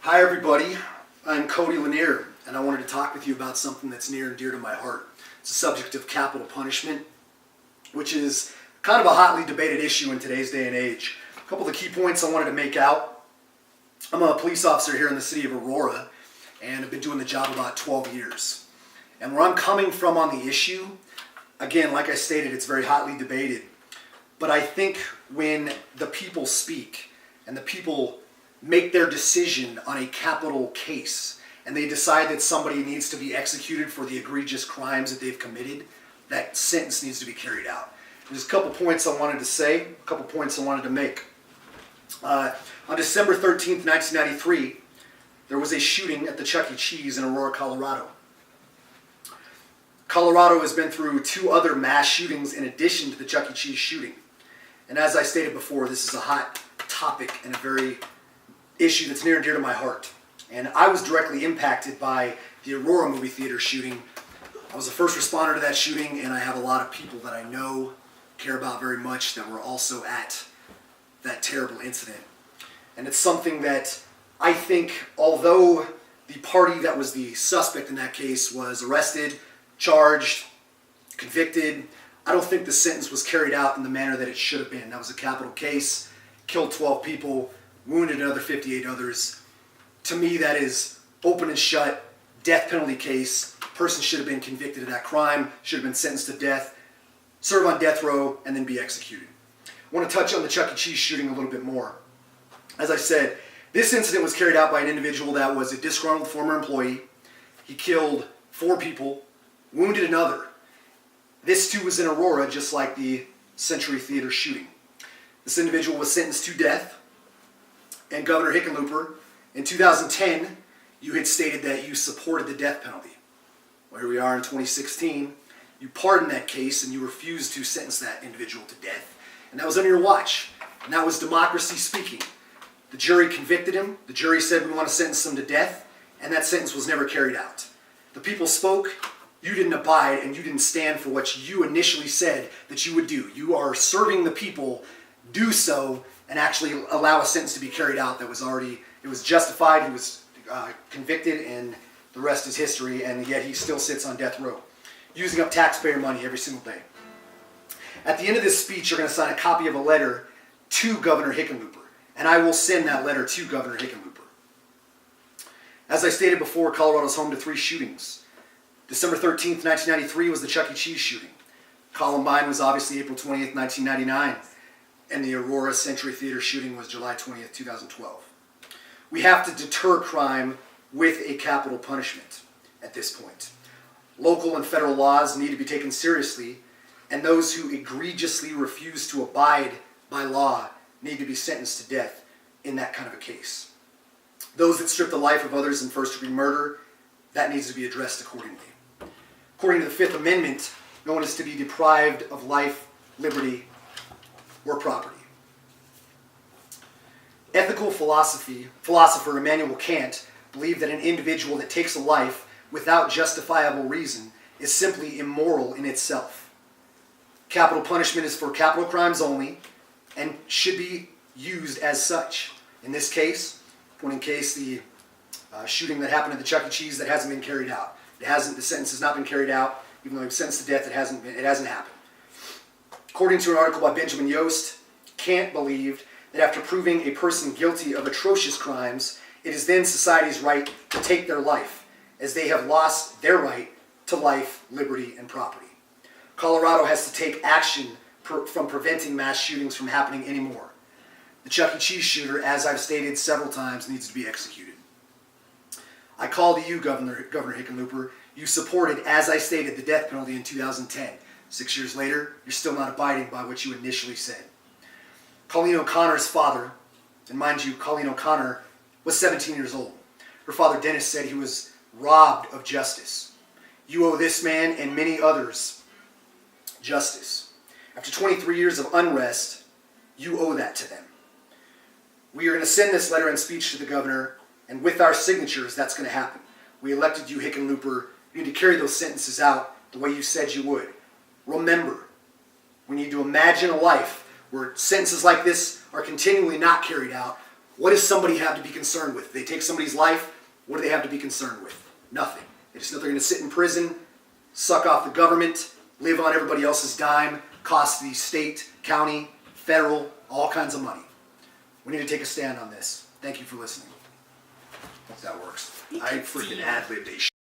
Hi everybody, I'm Cody Lanier, and I wanted to talk with you about something that's near and dear to my heart. It's the subject of capital punishment, which is kind of a hotly debated issue in today's day and age. A couple of the key points I wanted to make out. I'm a police officer here in the city of Aurora, and I've been doing the job about 12 years. And where I'm coming from on the issue, again, like I stated, it's very hotly debated. But I think when the people speak and the people make their decision on a capital case and they decide that somebody needs to be executed for the egregious crimes that they've committed, that sentence needs to be carried out. There's a couple points I wanted to say, a couple points I wanted to make. On December 13th, 1993, there was a shooting at the Chuck E. Cheese in Aurora, Colorado. Colorado has been through two other mass shootings in addition to the Chuck E. Cheese shooting. And as I stated before, this is a hot topic and a very issue that's near and dear to my heart. And I was directly impacted by the Aurora movie theater shooting. I was a first responder to that shooting, and I have a lot of people that I know, care about very much, that were also at that terrible incident. And it's something that I think, although the party that was the suspect in that case was arrested, charged, convicted, I don't think the sentence was carried out in the manner that it should have been. That was a capital case, killed 12 people, wounded another 58 others. To me, that is open and shut, death penalty case. Person should have been convicted of that crime, should have been sentenced to death, serve on death row, and then be executed. I want to touch on the Chuck E. Cheese shooting a little bit more. As I said, this incident was carried out by an individual that was a disgruntled former employee. He killed 4 people, wounded another. This too was in Aurora, just like the Century Theater shooting. This individual was sentenced to death. And Governor Hickenlooper, in 2010, you had stated that you supported the death penalty. Well, here we are in 2016. You pardoned that case and you refused to sentence that individual to death. And that was under your watch. And that was democracy speaking. The jury convicted him. The jury said we want to sentence him to death. And that sentence was never carried out. The people spoke. You didn't abide and you didn't stand for what you initially said that you would do. You are serving the people. Do so and actually allow a sentence to be carried out that was already, it was justified, he was convicted, and the rest is history, and yet he still sits on death row, using up taxpayer money every single day. At the end of this speech, you're going to sign a copy of a letter to Governor Hickenlooper, and I will send that letter to Governor Hickenlooper. As I stated before, Colorado's home to 3 shootings. December 13th, 1993 was the Chuck E. Cheese shooting. Columbine was obviously April 20th, 1999. And the Aurora Century Theater shooting was July 20th, 2012. We have to deter crime with a capital punishment at this point. Local and federal laws need to be taken seriously, and those who egregiously refuse to abide by law need to be sentenced to death in that kind of a case. Those that strip the life of others in first-degree murder, that needs to be addressed accordingly. According to the Fifth Amendment, no one is to be deprived of life, liberty, or property. Ethical philosopher Immanuel Kant believed that an individual that takes a life without justifiable reason is simply immoral in itself. Capital punishment is for capital crimes only and should be used as such. In this case, the shooting that happened at the Chuck E. Cheese that hasn't been carried out. The sentence has not been carried out, even though he was sentenced to death, it hasn't happened. According to an article by Benjamin Yost, Kant believed that after proving a person guilty of atrocious crimes, it is then society's right to take their life, as they have lost their right to life, liberty, and property. Colorado has to take action from preventing mass shootings from happening anymore. The Chuck E. Cheese shooter, as I've stated several times, needs to be executed. I call to you, Governor Hickenlooper. You supported, as I stated, the death penalty in 2010. 6 years later, you're still not abiding by what you initially said. Colleen O'Connor's father, and mind you, Colleen O'Connor was 17 years old. Her father, Dennis, said he was robbed of justice. You owe this man and many others justice. After 23 years of unrest, you owe that to them. We are going to send this letter and speech to the governor, and with our signatures, that's going to happen. We elected you, Hickenlooper. You need to carry those sentences out the way you said you would. Remember, we need to imagine a life where sentences like this are continually not carried out, What does somebody have to be concerned with? If they take somebody's life, what do they have to be concerned with? Nothing. They just know they're going to sit in prison, suck off the government, live on everybody else's dime, cost the state, county, federal, all kinds of money. We need to take a stand on this. Thank you for listening. Hope that works. I freaking ad-libbed a